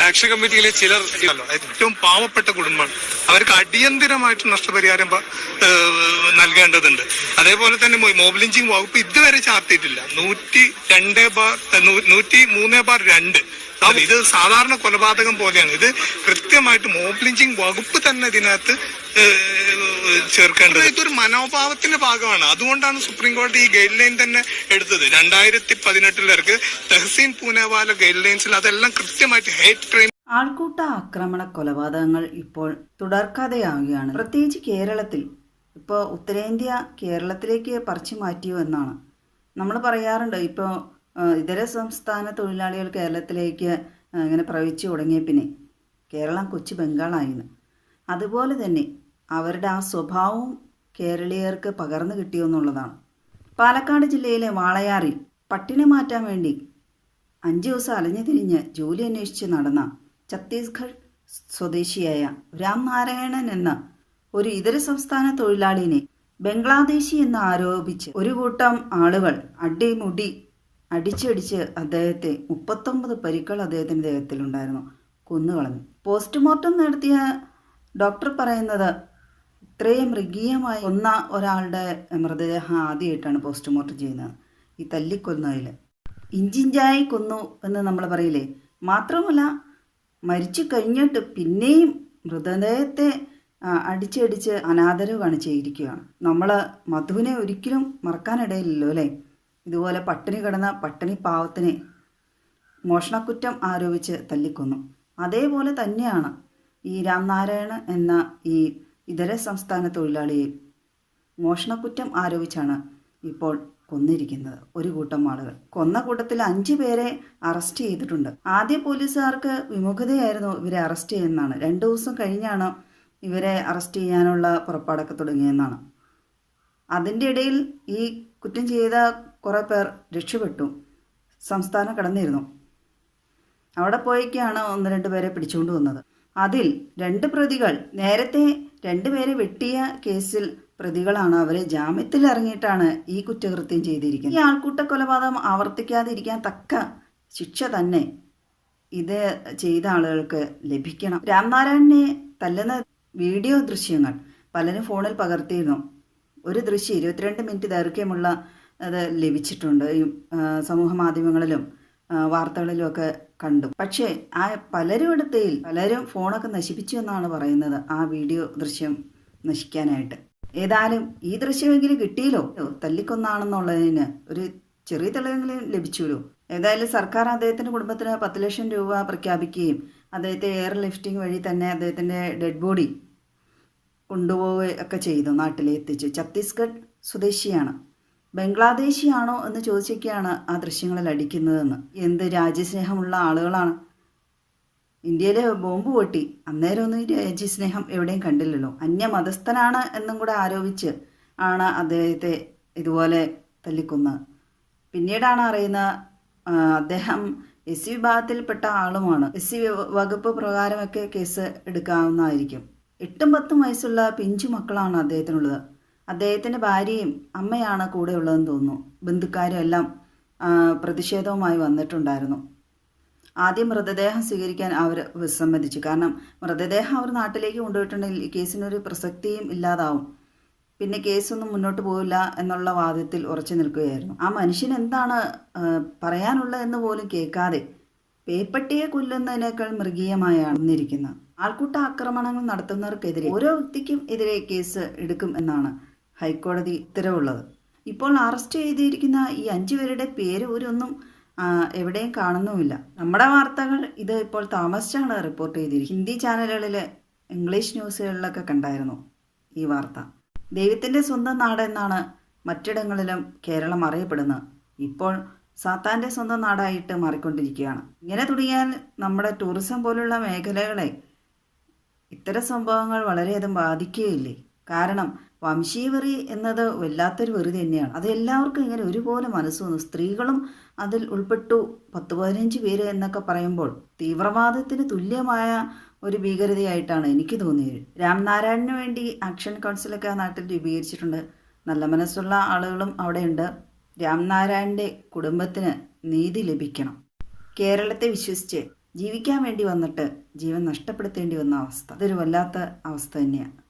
Action കമ്മിറ്റിയിലെ ചിലർ ഏറ്റവും പാവപ്പെട്ട കുടുംബമാണ്. അവർക്ക് അടിയന്തിരമായിട്ട് നഷ്ടപരിഹാരം നൽകേണ്ടതുണ്ട്. അതേപോലെ തന്നെ മോബ് ലിഞ്ചിങ് വകുപ്പ് ഇതുവരെ ചാർത്തിയിട്ടില്ല. 103/2 ഇത് സാധാരണ കൊലപാതകം പോലെയാണ്. ഇത് കൃത്യമായിട്ട് മോബ് ലിഞ്ചിങ് വകുപ്പ് തന്നെ ഇതിനകത്ത് ചേർക്കേണ്ടത്. ഇതൊരു മനോഭാവത്തിന്റെ ഭാഗമാണ്. അതുകൊണ്ടാണ് സുപ്രീം കോടതി ഈ ഗൈഡ് ലൈൻ തന്നെ എടുത്തത്. 2018 തെഹ്സീൻ പൂനെവാല ഗൈഡ് ലൈൻസിൽ അതെല്ലാം കൃത്യമായിട്ട് ഹേറ്റ് ക്രൈം. ആൾക്കൂട്ട ആക്രമണ കൊലപാതകങ്ങൾ ഇപ്പോൾ തുടർക്കഥയാവുകയാണ്. പ്രത്യേകിച്ച് കേരളത്തിൽ. ഇപ്പോൾ ഉത്തരേന്ത്യ കേരളത്തിലേക്ക് പറിച്ചു മാറ്റിയോ എന്നാണ് നമ്മൾ പറയാറുണ്ട്. ഇപ്പോൾ ഇതര സംസ്ഥാന തൊഴിലാളികൾ കേരളത്തിലേക്ക് ഇങ്ങനെ പ്രവഹിച്ചു തുടങ്ങിയ പിന്നെ കേരളം കൊച്ചു ബംഗാളായിന്ന്. അതുപോലെ തന്നെ അവരുടെ ആ സ്വഭാവവും കേരളീയർക്ക് പകർന്നു കിട്ടിയെന്നുള്ളതാണ്. പാലക്കാട് ജില്ലയിലെ വാളയാറിൽ പട്ടിണി മാറ്റാൻ വേണ്ടി 5 ദിവസം അലഞ്ഞു തിരിഞ്ഞ് ജോലി അന്വേഷിച്ച് നടന്ന ഛത്തീസ്ഗഡ് സ്വദേശിയായ രാംനാരായണൻ എന്ന ഒരു ഇതര സംസ്ഥാന തൊഴിലാളിനെ ബംഗ്ലാദേശി എന്ന് ആരോപിച്ച് ഒരു കൂട്ടം ആളുകൾ അടിമുടി അടിച്ചടിച്ച് അദ്ദേഹത്തെ 39 പരിക്കുകൾ അദ്ദേഹത്തിൻ്റെ ദേഹത്തിലുണ്ടായിരുന്നു കൊന്നുകളഞ്ഞു. പോസ്റ്റ്മോർട്ടം നടത്തിയ ഡോക്ടർ പറയുന്നത് ഇത്രയും മൃഗീയമായി കൊന്ന ഒരാളുടെ മൃതദേഹം ആദ്യമായിട്ടാണ് പോസ്റ്റ്മോർട്ടം ചെയ്യുന്നത്. ഈ തല്ലിക്കൊന്നതിൽ ഇഞ്ചിഞ്ചായി കൊന്നു എന്ന് നമ്മൾ പറയില്ലേ. മാത്രമല്ല മരിച്ചു കഴിഞ്ഞിട്ട് പിന്നെയും മൃതദേഹത്തെ അടിച്ചടിച്ച് അനാദരവ് കാണിച്ചിരിക്കുകയാണ്. നമ്മൾ മധുവിനെ ഒരിക്കലും മറക്കാനിടയില്ലല്ലോ അല്ലേ. ഇതുപോലെ പട്ടിണി കിടന്ന പട്ടിണി പാവത്തിനെ മോഷണക്കുറ്റം ആരോപിച്ച് തല്ലിക്കൊന്നു. അതേപോലെ തന്നെയാണ് ഈ രാംനാരായണൻ എന്ന ഈ ഇതര സംസ്ഥാന തൊഴിലാളിയെ മോഷണക്കുറ്റം ആരോപിച്ചാണ് ഇപ്പോൾ കൊന്നിരിക്കുന്നത് ഒരു കൂട്ടം ആളുകൾ. കൊന്ന കൂട്ടത്തിൽ 5 പേരെ അറസ്റ്റ് ചെയ്തിട്ടുണ്ട്. ആദ്യ പോലീസുകാർക്ക് വിമുഖതയായിരുന്നു ഇവരെ അറസ്റ്റ് ചെയ്യുന്നതാണ്. 2 ദിവസം കഴിഞ്ഞാണ് ഇവരെ അറസ്റ്റ് ചെയ്യാനുള്ള പുറപ്പാടൊക്കെ തുടങ്ങിയെന്നാണ്. അതിൻ്റെ ഇടയിൽ ഈ കുറ്റം ചെയ്ത കുറേ പേർ രക്ഷപ്പെട്ടു, സംസ്ഥാനം കടന്നിരുന്നു. അവിടെ പോയേക്കാണ് 1-2 പേരെ പിടിച്ചുകൊണ്ട് വന്നത്. അതിൽ 2 പ്രതികൾ നേരത്തെ 2 പേരെ വെട്ടിയ കേസിൽ പ്രതികളാണ്. അവരെ ജാമ്യത്തിൽ ഇറങ്ങിയിട്ടാണ് ഈ കുറ്റകൃത്യം ചെയ്തിരിക്കുന്നത്. ഈ ആൾക്കൂട്ട കൊലപാതകം ആവർത്തിക്കാതിരിക്കാൻ തക്ക ശിക്ഷ തന്നെ ഇത് ചെയ്ത ആളുകൾക്ക് ലഭിക്കണം. രാംനാരായണനെ തല്ലുന്ന വീഡിയോ ദൃശ്യങ്ങൾ പലരും ഫോണിൽ പകർത്തിയിരുന്നു. ഒരു ദൃശ്യം 22 മിനിറ്റ് ദൈർഘ്യമുള്ള അത് ലഭിച്ചിട്ടുണ്ട്. ഈ സമൂഹ മാധ്യമങ്ങളിലും വാർത്തകളിലും ഒക്കെ കണ്ടു. പക്ഷേ ആ പലരും ഫോണൊക്കെ നശിപ്പിച്ചു എന്നാണ് പറയുന്നത്, ആ വീഡിയോ ദൃശ്യം നശിക്കാനായിട്ട്. ഏതായാലും ഈ ദൃശ്യമെങ്കിലും കിട്ടിയല്ലോ. തല്ലിക്കൊന്നാണെന്നുള്ളതിന് ഒരു ചെറിയ തെളിവെങ്കിലും ലഭിച്ചുല്ലോ. ഏതായാലും സർക്കാർ അദ്ദേഹത്തിൻ്റെ കുടുംബത്തിന് 10 ലക്ഷം രൂപ പ്രഖ്യാപിക്കുകയും അദ്ദേഹത്തെ എയർ ലിഫ്റ്റിംഗ് വഴി തന്നെ അദ്ദേഹത്തിൻ്റെ ഡെഡ് ബോഡി കൊണ്ടുപോവുകയൊക്കെ ചെയ്തു, നാട്ടിലെത്തിച്ചു. ഛത്തീസ്ഗഡ് സ്വദേശിയാണ്. ബംഗ്ലാദേശിയാണോ എന്ന് ചോദിച്ചൊക്കെയാണ് ആ ദൃശ്യങ്ങളിൽ അടിക്കുന്നതെന്ന്. എന്ത് രാജ്യസ്നേഹമുള്ള ആളുകളാണ്. ഇന്ത്യയിൽ ബോംബ് പൊട്ടി, അന്നേരമൊന്നും ഈ രാജ്യസ്നേഹം എവിടെയും കണ്ടില്ലല്ലോ. അന്യമതസ്ഥനാണ് എന്നും കൂടെ ആരോപിച്ച് ആണ് അദ്ദേഹത്തെ ഇതുപോലെ തല്ലിക്കൊന്നത്. പിന്നീടാണ് അറിയുന്ന അദ്ദേഹം SC വിഭാഗത്തിൽപ്പെട്ട ആളുമാണ്. SC വകുപ്പ് പ്രകാരമൊക്കെ കേസ് എടുക്കാവുന്നതായിരിക്കും. 8-10 വയസ്സുള്ള പിഞ്ചു മക്കളാണ് അദ്ദേഹത്തിനുള്ളത്. അദ്ദേഹത്തിൻ്റെ ഭാര്യയും അമ്മയാണ് കൂടെ ഉള്ളതെന്ന് തോന്നുന്നു. ബന്ധുക്കാരും എല്ലാം പ്രതിഷേധവുമായി വന്നിട്ടുണ്ടായിരുന്നു. ആദ്യം മൃതദേഹം സ്വീകരിക്കാൻ അവർ വിസമ്മതിച്ചു. കാരണം മൃതദേഹം അവർ നാട്ടിലേക്ക് കൊണ്ടുപോയിട്ടുണ്ടെങ്കിൽ ഈ കേസിനൊരു പ്രസക്തിയും ഇല്ലാതാവും, പിന്നെ കേസൊന്നും മുന്നോട്ട് പോകില്ല എന്നുള്ള വാദത്തിൽ ഉറച്ചു നിൽക്കുകയായിരുന്നു. ആ മനുഷ്യൻ എന്താണ് പറയാനുള്ളതെന്ന് പോലും കേൾക്കാതെ പേപ്പട്ടിയെ കൊല്ലുന്നതിനേക്കാൾ മൃഗീയമായാണ് വന്നിരിക്കുന്നത്. ആൾക്കൂട്ട ആക്രമണങ്ങൾ നടത്തുന്നവർക്കെതിരെ ഓരോ വ്യക്തിക്കും എതിരെ കേസ് എടുക്കും എന്നാണ് ഹൈക്കോടതി ഉത്തരവുള്ളത്. ഇപ്പോൾ അറസ്റ്റ് ചെയ്തിരിക്കുന്ന ഈ 5 പേരുടെ പേര് ഒന്നും എവിടെയും കാണുന്നുമില്ല. നമ്മുടെ വാർത്തകൾ ഇത് ഇപ്പോൾ താമസിച്ചാണ് റിപ്പോർട്ട് ചെയ്തിരിക്കുന്നത്. ഹിന്ദി ചാനലുകളിൽ, ഇംഗ്ലീഷ് ന്യൂസുകളിലൊക്കെ കണ്ടായിരുന്നു ഈ വാർത്ത. ദൈവത്തിൻ്റെ സ്വന്തം നാട് എന്നാണ് മറ്റിടങ്ങളിലും കേരളം അറിയപ്പെടുന്നത്. ഇപ്പോൾ സാത്താൻ്റെ സ്വന്തം നാടായിട്ട് മാറിക്കൊണ്ടിരിക്കുകയാണ്. ഇങ്ങനെ തുടങ്ങിയാൽ നമ്മുടെ ടൂറിസം പോലുള്ള മേഖലകളെ ഇത്തരം സംഭവങ്ങൾ വളരെയധികം ബാധിക്കുകയില്ലേ. കാരണം വംശീയവെറി എന്നത് വല്ലാത്തൊരു വെറി തന്നെയാണ്. അത് എല്ലാവർക്കും ഇങ്ങനെ ഒരുപോലെ മനസ്സ് വന്നു. സ്ത്രീകളും അതിൽ ഉൾപ്പെട്ടു. 10-15 പേര് എന്നൊക്കെ പറയുമ്പോൾ തീവ്രവാദത്തിന് തുല്യമായ ഒരു ഭീകരതയായിട്ടാണ് എനിക്ക് തോന്നിയത്. രാംനാരായണന് വേണ്ടി ആക്ഷൻ കൗൺസിലൊക്കെ ആ നാട്ടിൽ രൂപീകരിച്ചിട്ടുണ്ട്. നല്ല മനസ്സുള്ള ആളുകളും അവിടെയുണ്ട്. രാംനാരായണൻ്റെ കുടുംബത്തിന് നീതി ലഭിക്കണം. കേരളത്തെ വിശ്വസിച്ച് ജീവിക്കാൻ വേണ്ടി വന്നിട്ട് ജീവൻ നഷ്ടപ്പെടുത്തേണ്ടി വന്ന അവസ്ഥ, അതൊരു വല്ലാത്ത അവസ്ഥ തന്നെയാണ്.